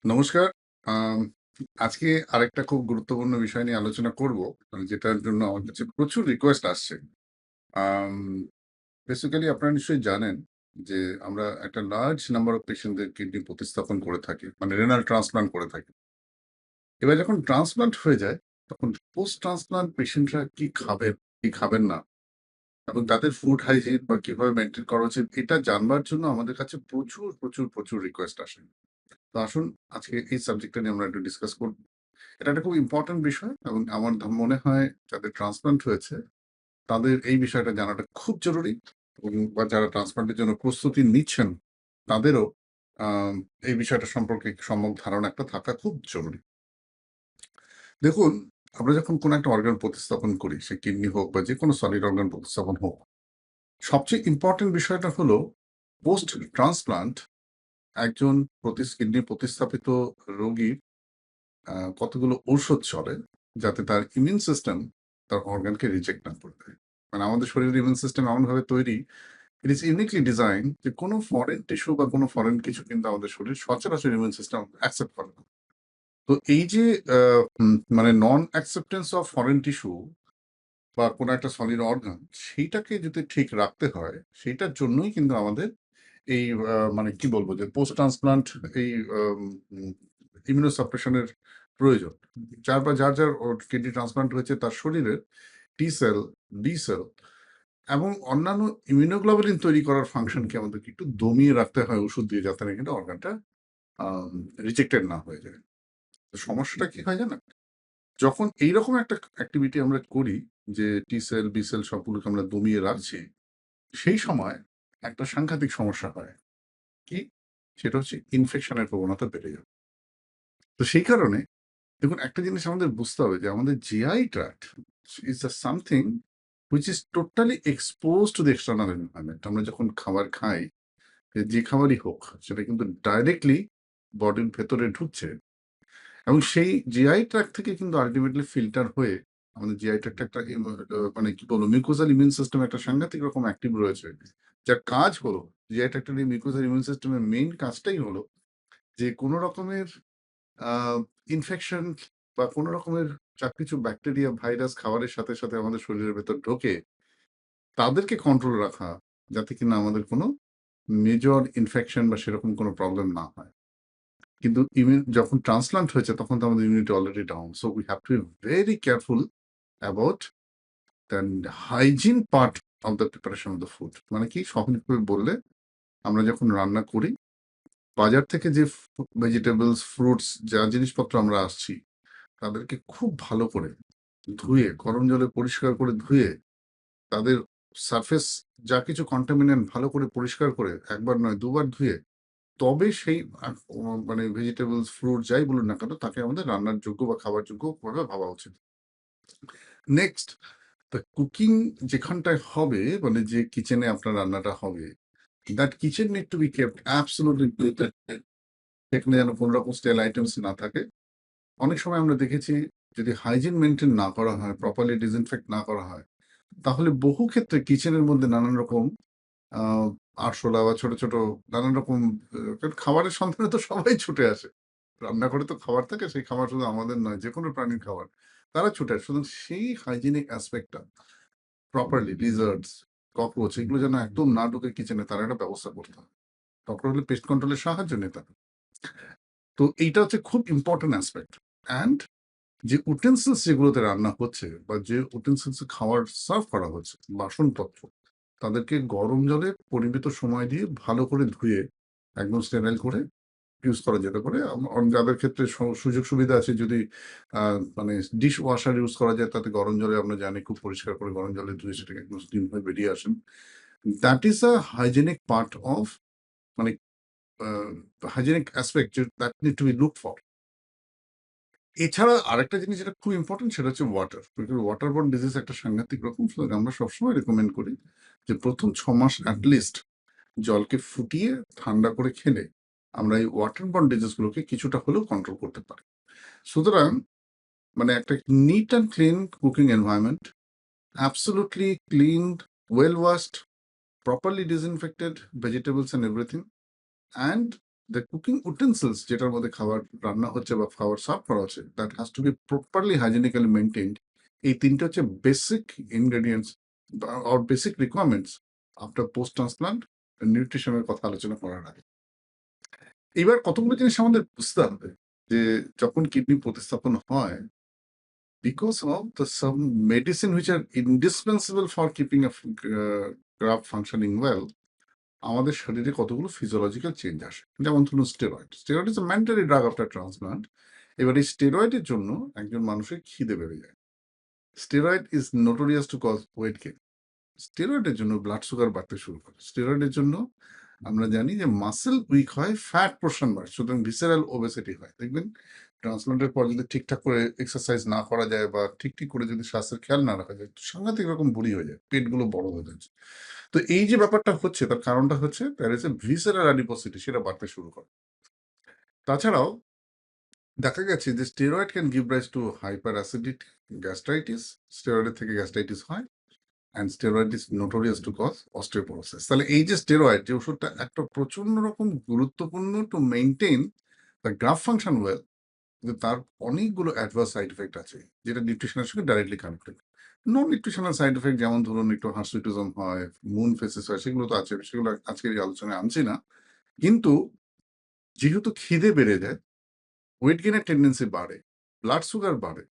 নমস্কার। আম আজকে আরেকটা খুব গুরুত্বপূর্ণ বিষয় নিয়ে আলোচনা করব। যেটার জন্য আমার কাছে প্রচুর রিকোয়েস্ট আসছে। আম বেসিক্যালি আপনারা নিশ্চয়ই জানেন যে আমরা একটা লার্জ নাম্বার অফ পেশেন্টদের কিডনি প্রতিস্থাপন করে থাকি। মানে রেনাল ট্রান্সপ্লান্ট করে থাকি। এবার যখন ট্রান্সপ্লান্ট হয়ে যায়, তখন পোস্ট ট্রান্সপ্লান্ট পেশেন্টরা কি খাবেন, কি খাবেন না এবং তাদের ফুড হাইজিন বা কিভাবে মেইনটেইন করা উচিত এটা জানবার জন্য আমাদের কাছে প্রচুর রিকোয়েস্ট আসে। তো আসুন আজকে এই সাবজেক্টটা নিয়ে আমরা একটু ডিসকাস করব। এটা একটা খুব ইম্পর্টেন্ট বিষয় এবং আমার মনে হয় যাদের ট্রান্সপ্লান্ট হয়েছে তাদের এই বিষয়টা জানাটা খুব জরুরি এবং বা যারা ট্রান্সপ্লান্টের জন্য প্রস্তুতি নিচ্ছেন তাদেরও আম এই বিষয়টা সম্পর্কে সম্যক ধারণা একটা থাকা খুব জরুরি। দেখুন, আমরা যখন কোনো একটা অর্গান প্রতিস্থাপন করি, সে কিডনি হোক বা যেকোনো সলিড অর্গান প্রতিস্থাপন হোক, সবচেয়ে ইম্পর্টেন্ট বিষয়টা হলো পোস্ট ট্রান্সপ্লান্ট একজন কিডনি প্রতিস্থাপিত রোগীর কতগুলো ঔষধ চলে যাতে তার ইমিউন সিস্টেম তার অর্গানকে রিজেক্ট না করে দেয়। মানে আমাদের শরীরের ইমিউন সিস্টেম এমনভাবে তৈরি, ইট ইজ ইউনিকলি ডিজাইন যে কোনো ফরেন টিস্যু বা কোনো ফরেন কিছু কিন্তু আমাদের শরীর সচরাচর ইমিউন সিস্টেম অ্যাকসেপ্ট করে না। তো এই যে মানে নন অ্যাকসেপ্টেন্স অফ ফরেন টিস্যু বা কোনো একটা সলিড অর্গান সেইটাকে যদি ঠিক রাখতে হয়, সেইটার জন্যই কিন্তু আমাদের এই মানে কি বলবো যে পোস্ট ট্রান্সপ্লান্ট এই ইমিউনো সাপ্রেশনের প্রয়োজন। যার কিডনি ট্রান্সপ্লান্ট হয়েছে তার শরীরের টি সেল, বি সেল এবং অন্যান্য ইমিউনোগ্লোবুলিন তৈরি করার ফাংশনকে আমাদেরকে একটু দমিয়ে রাখতে হয় ওষুধ দিয়ে যাতে না কিন্তু অর্গানটা রিজেক্টেড না হয়ে যায়। তো সমস্যাটা কি হয় জানেন? যখন এইরকম একটা অ্যাক্টিভিটি আমরা করি যে টি সেল, বি সেল সবগুলোকে আমরা দমিয়ে রাখছি, সেই সময় একটা সাংঘাতিক সমস্যা হয়। কি? সেটা হচ্ছে ইনফেকশনের প্রবণতা বেড়ে যাবে। তো সেই কারণে দেখুন একটা জিনিস আমাদের বুঝতে হবে যে আমাদের GI tract is a something which is totally exposed to the external environment. আমরা যখন খাবার খাই, যে খাবারই হোক সেটা কিন্তু ডাইরেক্টলি বডির ভেতরে ঢুকছে এবং সেই জিআই ট্র্যাক্ট থেকে কিন্তু আল্টিমেটলি ফিল্টার হয়ে আমাদের জিআই ট্র্যাক্ট একটা মানে কি বলবো মিউকোজাল ইমিউন সিস্টেম একটা সাংঘাতিক রকম অ্যাক্টিভ রয়েছে। যার কাজ হলো জিআই ট্র্যাক্টের এই মিউকোজাল ইমিউন সিস্টেমের মেইন কাজটাই হলো যে কোনো রকমের আ ইনফেকশন বা কোন রকমের যা কিছু ব্যাকটেরিয়া, ভাইরাস খাবারের সাথে আমাদের শরীরের ভেতর ঢোকে, তাদেরকে কন্ট্রোল রাখা যাতে কিনা আমাদের কোনো মেজর ইনফেকশন বা সেরকম কোনো প্রবলেম না হয়। কিন্তু যখন ট্রান্সপ্লান্ট হয়েছে তখন তো আমাদের immunity already down. So we have to be very careful about the hygiene part of the preparation of the food. মানে কি সহজভাবে বললে আমরা যখন রান্না করি, বাজার থেকে যে ভেজিটেবলস, ফ্রুটস যা জিনিসপত্র আমরা আসছি তাদেরকে খুব ভালো করে ধুয়ে, গরম জলে পরিষ্কার করে ধুয়ে, তাদের সারফেস যা কিছু কন্টামিনেন্ট ভালো করে পরিষ্কার করে ১ বার নয় ২ বার ধুয়ে, তবে সেই আ ও মানে ভেজিটেবলস, ফ্রুট যাই বলুন না কেন তাকে আমাদের রান্নার যোগ্য বা খাবার যোগ্য ভাবে ভাবা উচিত। নেক্সট দ্যা কুকিং যেখানটায় হবে মানে যে কিচেনে আপনার রান্নাটা হবে, that kitchen need to be kept absolutely clean. সেখানে যেন কোন রকম স্টেল আইটেমস না থাকে। অনেক সময় আমরা দেখেছি যদি হাইজিন মেইনটেইন না করা হয়, প্রপারলি ডিসইনফেক্ট না করা হয়, তাহলে বহু ক্ষেত্রে কিচেনের মধ্যে নানান রকম আ আরশোলা বা ছোট নানান রকম কারণ খাবারের সন্ধানে তো সবাই ছুটে আসে। রান্নাঘরে তো খাবার থাকে, সেই খাবার শুধু আমাদের নয়, যেকোনো প্রাণীর খাবার। তারা ছুটে আসে। সুতরাং সেই হাইজিনিক অ্যাসপেক্ট টা প্রপারলি লিজার্ডস, ককরোচ এগুলো যেন একদম না ঢুকে কিচেনে তার একটা ব্যবস্থা করতে হবে। দরকার হলে পেস্ট কন্ট্রোল এর সাহায্য নিতে হবে। তো এইটা হচ্ছে খুব ইম্পোর্টেন্ট অ্যাসপেক্ট। অ্যান্ড যে উটেনসিলস যেগুলোতে রান্না হচ্ছে বা যে উটেনসিলস এ খাবার সার্ভ করা হচ্ছে, বাসনপত্র, তাদেরকে গরম জলে পরিমিত সময় দিয়ে ভালো করে ধুয়ে একদম স্টেরাইল করে ইউজ করা যেতে পারে। যাদের ক্ষেত্রে সুযোগ সুবিধা আছে যদি মানে ডিশ ওয়াশার ইউজ করা যায় তাতে গরম জলে আমরা জানি খুব পরিষ্কার করে গরম জলে ধুয়ে সেটাকে একদম স্টিম হয়ে বেরিয়ে আসেন। That is a hygienic part of মানে a hygienic aspect that need to be looked for. এছাড়া আরেকটা জিনিস যেটা খুব ইম্পোর্টেন্ট সেটা হচ্ছে ওয়াটার। ওয়াটার বর্ন ডিজিজ একটা সাংঘাতিক রকম। সুতরাং আমরা সবসময় রিকমেন্ড করি যে ১ম ৬ মাস এট লিস্ট জলকে ফুটিয়ে ঠান্ডা করে খেলে আমরা এই ওয়াটার বর্ন ডিজিজ গুলোকে কিছুটা হলেও কন্ট্রোল করতে পারি। সুতরাং মানে একটা neat and clean cooking environment, absolutely cleaned, well washed, properly disinfected vegetables and everything and the cooking utensils যেটার মধ্যে খাবার রান্না হচ্ছে বা খাবার সার্ভ করা হচ্ছে, that has to be properly hygienically maintained. এই ৩ টা হচ্ছে basic ingredients or basic requirements after post transplant নিউট্রিশনের কথা আলোচনা করার আগে। এবার কতগুলো জিনিস আমাদের বুঝতে হবে যে যখন কিডনি প্রতিস্থাপন হয়, because of the some medicine which are indispensable for keeping a graft functioning well, আমাদের শরীরে কতগুলো ফিজিওলজিক্যাল চেঞ্জ আসে। যেমন ধরুন steroid. Steroid is a mandatory drug after transplant. এবার এই স্টেরয়েডের জন্য একজন মানুষের খিদে বেড়ে যায়। Steroid is notorious to cause weight gain. স্টেরয়েডের জন্য ব্লাড সুগার বাড়তে শুরু করে। স্টেরয়েডের জন্য আমরা জানি যে মাসল উইক হয়, ফ্যাট পোরশন বাড়ে। সুতরাং ভিসেরাল ওবেসিটি হয়। দেখবেন ট্রান্সপ্লান্টের পর যদি ঠিকঠাক করে এক্সারসাইজ না করা যায় বা ঠিক করে যদি স্বাস্থ্যের খেয়াল না রাখা যায়, সাংঘাতিক রকম বুড়ি হয়ে যায়। পেটগুলো বড় হয়ে যাচ্ছে। তো এই যে ব্যাপারটা হচ্ছে তার কারণটা হচ্ছে there is a visceral adiposity সেটা বাড়তে শুরু করে। তাছাড়াও দেখা গেছে যে steroid can give rise to hyper acidity, gastritis. স্টেরয়েডের থেকে গ্যাস্ট্রাইটিস হয়। And steroid is notorious to cause osteoporosis. তাহলে এই যে স্টেরয়েড যে ওষুধটা একটা প্রচন্ড রকম গুরুত্বপূর্ণ to maintain the graft function well, কিন্তু তার অনেকগুলো অ্যাডভার্স সাইড ইফেক্ট আছে যেটা নিউট্রিশনের সঙ্গে ডাইরেক্টলি কানেক্টেড। নন নিউট্রিশনাল সাইড ইফেক্ট যেমন ধরুন একটু হার্সুইটিজম হয়, মুন ফেসেস হয়, সেগুলো তো আছে, সেগুলো আজকের এই আলোচনায় আনছি না। কিন্তু যেহেতু খিদে বেড়ে যায়, ওয়েট গেইনের টেন্ডেন্সি বাড়ে, ব্লাড সুগার বাড়ে,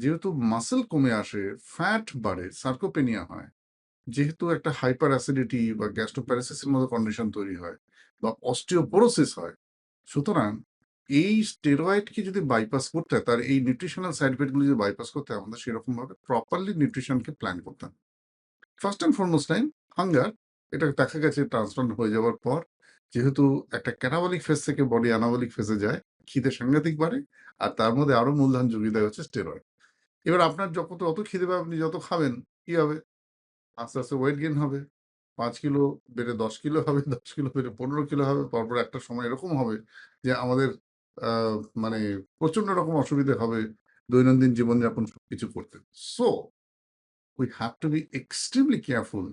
যেহেতু মাসল কমে আসে, ফ্যাট বাড়ে, সার্কোপেনিয়া হয়, যেহেতু একটা হাইপার অ্যাসিডিটি বা গ্যাস্ট্রোপ্যারাসিসের মতো কন্ডিশন তৈরি হয় বা অস্টিওপোরোসিস হয়, সুতরাং এই স্টেরয়েডকে যদি বাইপাস করতে হয়, তার এই নিউট্রিশনাল সাইড ইফেক্টগুলো যদি বাইপাস করতে হয়, আমাদের সেরকম ভাবে প্রপারলি নিউট্রিশনকে প্ল্যান করতে হবে। First and foremost time hunger. এটা দেখা গেছে ট্রান্সপ্লান্ট হয়ে যাওয়ার পর যেহেতু একটা ক্যাটাবলিক ফেজ থেকে বডি অ্যানাবলিক ফেজে যায়, খিদে সাংঘাতিক বাড়ে। আর তার মধ্যে আরো মূলধন যোগিয়ে দেয় হচ্ছে স্টেরয়েড। এবার আপনার যত খিদে পাবে আপনি যত খাবেন, কি হবে? আস্তে, আস্তে ওয়েট গেইন হবে। ৫ কিলো বেড়ে ১০ কিলো হবে, ১০ কিলো বেড়ে ১৫ কিলো হবে। পরপর একটা সময় এরকম হবে যে আমাদের আ মানে প্রচন্ড রকম অসুবিধে হবে দৈনন্দিন জীবনযাপন সবকিছু করতে। So we have to be extremely careful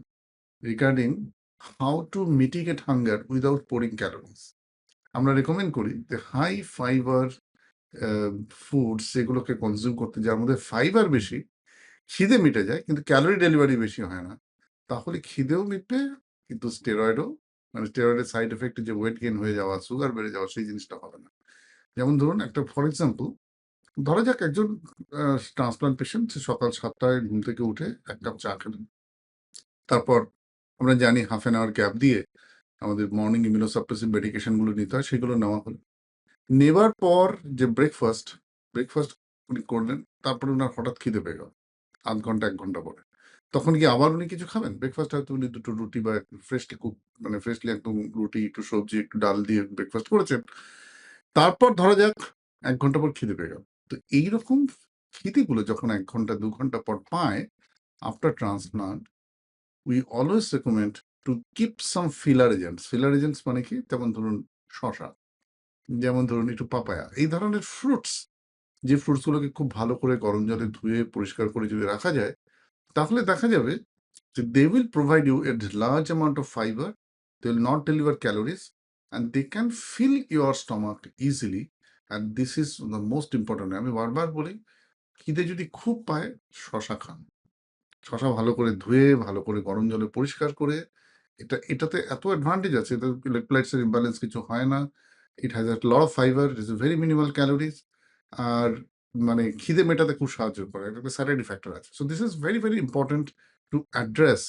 regarding how to mitigate hunger without pouring calories. আমরা রেকমেন্ড করি যে হাই ফাইবার ফুডস সেগুলোকে কনজিউম করতে, যার মধ্যে ফাইবার বেশি, খিদে মিটে যায় কিন্তু ক্যালোরি ডেলিভারি বেশি হয় না। তাহলে খিদেও মিটবে কিন্তু স্টেরয়েডও, মানে স্টেরয়েডের সাইড এফেক্ট যে ওয়েট গেইন হয়ে যাওয়া, সুগার বেড়ে যাওয়া, সেই জিনিসটা হবে না। যেমন ধরুন একটা ফর এক্সাম্পল, ধরা যাক একজন ট্রান্সপ্লান্ট পেশেন্ট, সে সকাল ৭টায় ঘুম থেকে উঠে ১ কাপ চা খেলেন। তারপর আমরা জানি হাফ অ্যান আওয়ার গ্যাপ দিয়ে আমাদের মর্নিং ইমিউনোসাপ্রেসিভ মেডিকেশন গুলো নিতে হয়, সেগুলো নেওয়া হলো। নেবার পর যে ব্রেকফাস্ট উনি করলেন, তারপরে উনার হঠাৎ খিদে পেয়ে গেল ০.৫ ঘন্টা ১ ঘন্টা পরে। তখন কি আবার উনি কিছু খাবেন? ব্রেকফাস্ট হয়তো উনি ২ টো রুটি বা ফ্রেশলি কুক, মানে ফ্রেশলি একদম রুটি, একটু সবজি, একটু ডাল দিয়ে ব্রেকফাস্ট করেছেন। তারপর ধরা যাক ১ ঘন্টা পর খিদে পেয়ে গেল। তো এইরকম খিদেগুলো যখন ১ ঘন্টা ২ ঘন্টা পর পায় after transplant, we always recommend to keep some filler agents. Filler agents মানে কি? যেমন ধরুন শসা, যেমন ধরুন একটু পাপায়া। এই ধরনের ফ্রুটস, যে ফ্রুটস গুলোকে খুব ভালো করে গরম জলে ধুয়ে পরিষ্কার করে যদি রাখা যায়, তাহলে দেখা যাবে যে they will provide you a large amount of fiber, they will not deliver calories, and they can fill your stomach easily. And this is the most important. আমি বারবার বলি, খিদে যদি খুব পায়, শসা খান। শসা ভালো করে ধুয়ে, ভালো করে গরম জলে পরিষ্কার করে, এটাতে এত অ্যাডভান্টেজ আছে, এতে ইলেক্ট্রোলাইটস এর ইমব্যালেন্স কিছু হয় না। It has a lot of fibre, it is very minimal calories. আর মানে খিদে মেটাতে খুব সাহায্য করে। এটাতে স্যাটিসফ্যাক্টরি ফ্যাক্টর আছে। So this is very, very important to address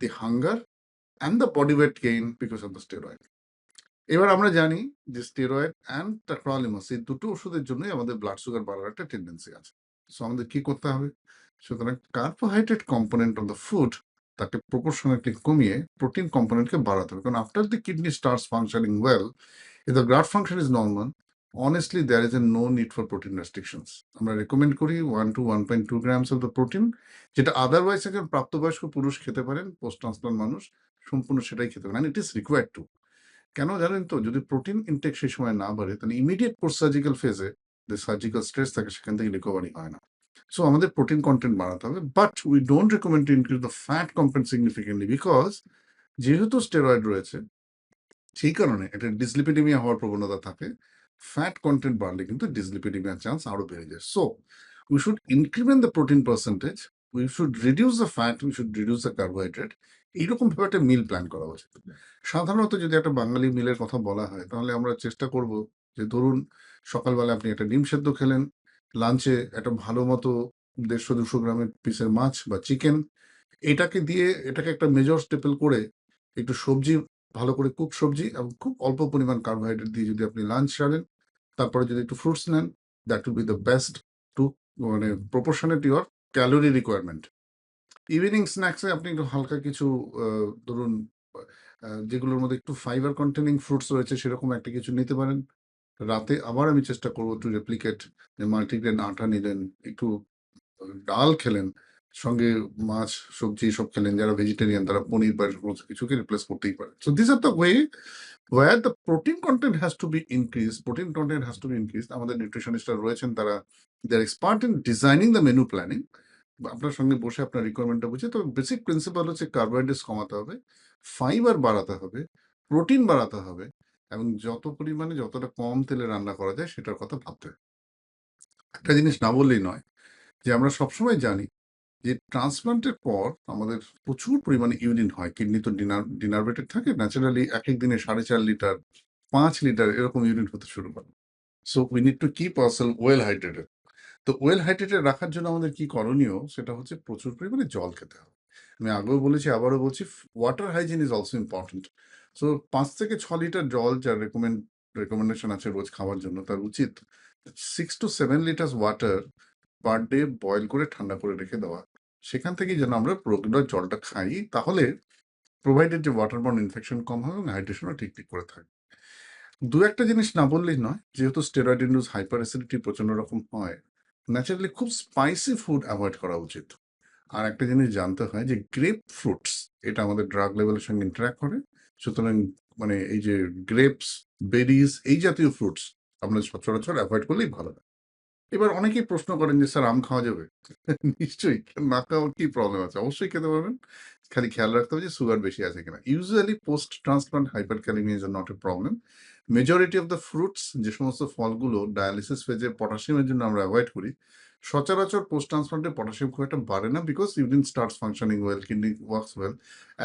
the hunger and the body weight gain because of the steroid. এবার আমরা জানি যে স্টেরয়েড অ্যান্ড ট্যাক্রোলিমাস এই দুটো ওষুধের জন্যই আমাদের ব্লাড সুগার বাড়ার একটা টেন্ডেন্সি আছে। সো আমাদের কি করতে হবে? সুতরাং carbohydrate component of the food তাকে প্রপোর্শনালি কমিয়ে প্রোটিন কম্পোনেন্টকে বাড়াতে হবে। কারণ after the kidney starts functioning well, if the graft function is normal, honestly there is a no need for protein restrictions. আমরা রেকমেন্ড করি 1 to 1.2 grams of the protein, যেটা otherwise একজন প্রাপ্তবয়স্ক পুরুষ খেতে পারেন, পোস্ট ট্রান্সপ্লান্ট মানুষ সম্পূর্ণ সেটাই খেতে পারেন। It is required to. কেন জানেন তো? যদি প্রোটিন ইনটেক সেই সময় না বাড়ে, তাহলে ইমিডিয়েট পোস্ট সার্জিক্যাল ফেজে যে সার্জিক্যাল স্ট্রেস থাকে সেখান থেকে রিকভারি হয় না। সো আমাদের প্রোটিন কন্টেন্ট বাড়াতে হবে, but we don't recommend to increase the fat content significantly, because যেহেতু স্টেরয়েড রয়েছে, সেই কারণে এটা ডিসলিপিডিমিয়া হওয়ার প্রবণতা থাকে। ফ্যাট কনটেন্ট বাড়লে কিন্তু ডিসলিপিডিমিয়ার চান্স আরো বেড়ে যায়। So we should increment the protein percentage, we should reduce the fat, we should reduce the carbohydrate. এইরকম ভাবে একটা মিল প্ল্যান করা উচিত। সাধারণত যদি একটা বাঙালি মিলের কথা বলা হয়, তাহলে আমরা চেষ্টা করব যে ধরুন সকালবেলা আপনি একটা ডিম সেদ্ধ খেলেন, লাঞ্চে একটা ভালো মতো ১৫০-২০০ গ্রামের পিসের মাছ বা চিকেন, এটাকে দিয়ে এটাকে একটা মেজর স্টেপল করে একটু সবজি, ভালো করে কুক সবজি এবং খুব অল্প পরিমাণ কার্বোহাইড্রেট দিয়ে যদি আপনি লাঞ্চ সারেন, তারপরে যদি একটু ফ্রুটস নেন, that will be the best to মানে proportionate your calorie requirement. Evening স্ন্যাক্সে আপনি একটু হালকা কিছু ধরুন যেগুলোর মধ্যে একটু ফাইবার কন্টেনিং ফ্রুটস রয়েছে সেরকম একটা কিছু নিতে পারেন। রাতে আবার আমি চেষ্টা করব টু রেপ্লিকেট, যে মাল্টিগ্রেন আটা নিলেন, একটু ডাল খেলেন, সঙ্গে মাছ, সবজি এসব খেলেন। যারা ভেজিটেরিয়ান তারা পনির বা এরকম কিছুকে রিপ্লেস করতেই পারে। So this are the way where the protein content has to be increased. Protein content has to be increased. আমাদের নিউট্রিশনিস্টরা রয়েছেন, তারা they are expert in designing the menu planning. আপনার সঙ্গে বসে আপনার রিকোয়ারমেন্টটা বুঝে, তবে বেসিক প্রিন্সিপাল হচ্ছে কার্বোহাইড্রেটস কমাতে হবে, ফাইবার বাড়াতে হবে, প্রোটিন বাড়াতে হবে এবং যত পরিমাণে যতটা কম তেলে রান্না করা যায় সেটার কথা ভাবতে হবে। একটা জিনিস না বললেই নয়, যে আমরা সবসময় জানি যে ট্রান্সপ্লান্টের পর আমাদের প্রচুর পরিমাণে ইউরিন হয়। কিডনি তো ডিনার্ভেটেড থাকে। ন্যাচারালি একেক দিনে ৪.৫ লিটার, ৫ লিটার এরকম ইউরিন হতে শুরু করে। So we need to keep ourself well hydrated. তো ওয়েল হাইড্রেটেড রাখার জন্য আমাদের কি করণীয়? সেটা হচ্ছে প্রচুর পরিমাণে জল খেতে হবে। আমি আগেও বলেছি, আবারও বলছি, water hygiene is also important. So ৫ থেকে ৬ লিটার জল যার রেকমেন্ডেশন আছে রোজ খাওয়ার জন্য, তার উচিত 6 to 7 litres water per day boil করে ঠান্ডা করে রেখে দেওয়া। সেখান থেকেই যেন আমরা রেগুলার জলটা খাই, তাহলে প্রোভাইডেড যে ওয়াটারবর্ন ইনফেকশন কম হবে এবং হাইড্রেশনও ঠিক করে থাকবে। ২-১ টা জিনিস না বললেই নয়, যেহেতু স্টেরয়েড ইনডিউসড হাইপার অ্যাসিডিটি প্রচন্ড রকম হয়, ন্যাচারালি খুব স্পাইসি ফুড এভয়েড করা উচিত। আর একটা জিনিস জানতে হয় যে গ্রেপ ফ্রুটস, এটা আমাদের ড্রাগ লেভেলের সঙ্গে ইন্টারেক্ট করে। সুতরাং মানে এই যে গ্রেপস, বেরিজ এই জাতীয় ফ্রুটস আমরা সচরাচর এভয়েড করলেই ভালো হয়। এবার অনেকেই প্রশ্ন করেন যে, "স্যার আম খাওয়া যাবে?" নিশ্চয়ই, না খাওয়ার কি প্রবলেম আছে? অবশ্যই খেতে পারবেন। খালি খেয়াল রাখতে হবে যে সুগার বেশি আছে কিনা। Usually post transplant hyperkalaemia is not a problem. Majority of the fruits, যে সমস্ত ফলগুলো ডায়ালিসিস ফেজে পটাশিয়ামের জন্য আমরা এভয়েড করি, সচরাচর পোস্ট ট্রান্সপ্লান্টে পটাশিয়াম খুব একটা বাড়ে না, because urine starts functioning well, kidney works well.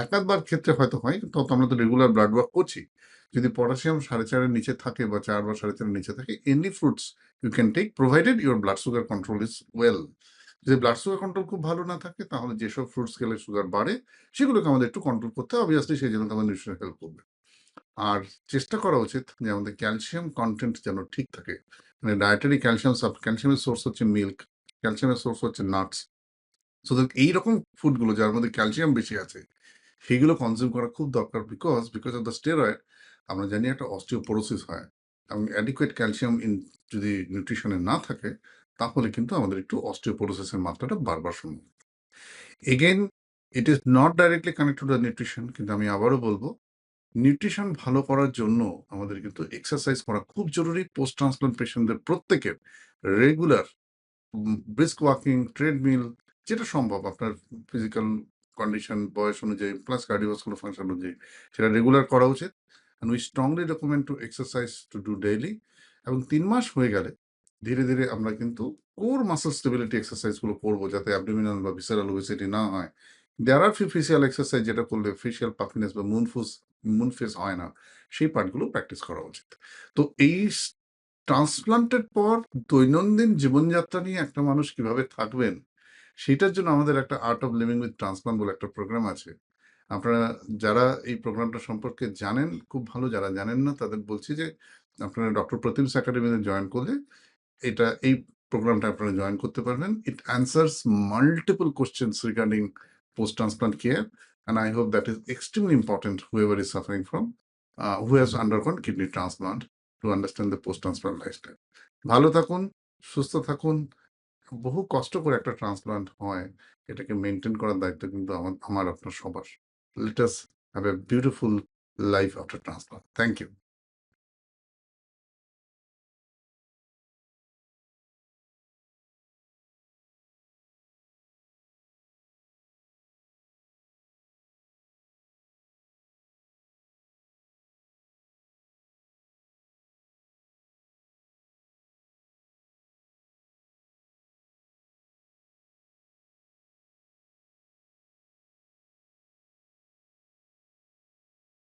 এক-আধবার ক্ষেত্রে হয়তো হয়, কিন্তু আমরা তো রেগুলার ব্লাড ওয়ার্ক করছি। যদি পটাশিয়াম ৪.৫ এর নিচে থাকে বা ৪ বা ৪.৫ এর নিচে থাকে, any fruits you can take provided your blood sugar control is well. যদি ব্লাড সুগার কন্ট্রোল খুব ভালো না থাকে, তাহলে যেসব ফ্রুটস খেলে সুগার বাড়ে সেগুলোকে আমাদের একটু কন্ট্রোল করতে হবে। অবভিয়াসলি সেই জন্য তো আমাদের নিউট্রিশন হেল্প করবে। আর চেষ্টা করা উচিত যে আমাদের ক্যালসিয়াম কন্টেন্ট যেন ঠিক থাকে। মানে ডায়েটারি ক্যালসিয়াম, ক্যালসিয়ামের সোর্স হচ্ছে মিল্ক, ক্যালসিয়ামের সোর্স হচ্ছে নাটস। সো এইরকম ফুডগুলো যার মধ্যে ক্যালসিয়াম বেশি আছে সেগুলো কনজিউম করা খুব দরকার, বিকজ অফ দ্য স্টেরয়েড আমরা জানি একটা অস্টিওপোরোসিস হয় এবং অ্যাডিকুয়েট ক্যালসিয়াম যদি নিউট্রিশনে না থাকে, তাহলে কিন্তু আমাদের একটু অস্টিওপোরোসিসের মাত্রাটা বারবার সম্ভব। Again, it is not directly connected to the nutrition, কিন্তু আমি আবারও বলবো, নিউট্রিশন ভালো করার জন্য আমাদের কিন্তু এক্সারসাইজ করা খুব জরুরি। পোস্ট ট্রান্সপ্লান্ট পেশেন্টদের প্রত্যেকের রেগুলার ব্রিস্ক ওয়াকিং, ট্রেডমিল, যেটা সম্ভব আপনার ফিজিক্যাল কন্ডিশন, বয়স অনুযায়ী প্লাস কার্ডিওভাস্কুলার ফাংশন অনুযায়ী সেটা রেগুলার করা উচিত। And we strongly recommend to exercise to do daily. এবং ৩ মাস হয়ে গেলে ধীরে ধীরে আমরা কিন্তু কোর মাসল স্টেবিলিটি এক্সারসাইজগুলো করবো, যাতে অ্যাবডোমিনাল বা ভিসারাল ওবেসিটি না হয়। দেয়ার আর ফিউ ফেসিয়াল এক্সারসাইজ যেটা করলে ফেসিয়াল পাফিনেস বা মুন ফেস হয় না, সেই পার্টগুলো প্র্যাকটিস করা উচিত। তো এই ট্রান্সপ্লান্টের পর দৈনন্দিন জীবনযাত্রা নিয়ে একটা মানুষ কিভাবে থাকবেন, সেটার জন্য আমাদের একটা art of living with transplant বলে একটা প্রোগ্রাম আছে। আপনারা যারা এই প্রোগ্রামটা সম্পর্কে জানেন খুব ভালো, যারা জানেন না তাদের বলছি যে আপনারা ডক্টর প্রতিমস একাডেমিতে জয়েন করলে এই প্রোগ্রামটা আপনারা জয়েন করতে পারবেন। It answers multiple questions regarding post transplant care, and I hope that is extremely important whoever is suffering from who has undergone kidney transplant to understand the post transplant lifestyle. ভালো থাকুন, সুস্থ থাকুন। বহু কষ্ট করে একটা ট্রান্সপ্লান্ট হয়, এটাকে মেনটেন করার দায়িত্ব কিন্তু আমার আপনার সবার। Let us have a beautiful life after transplant. Thank you.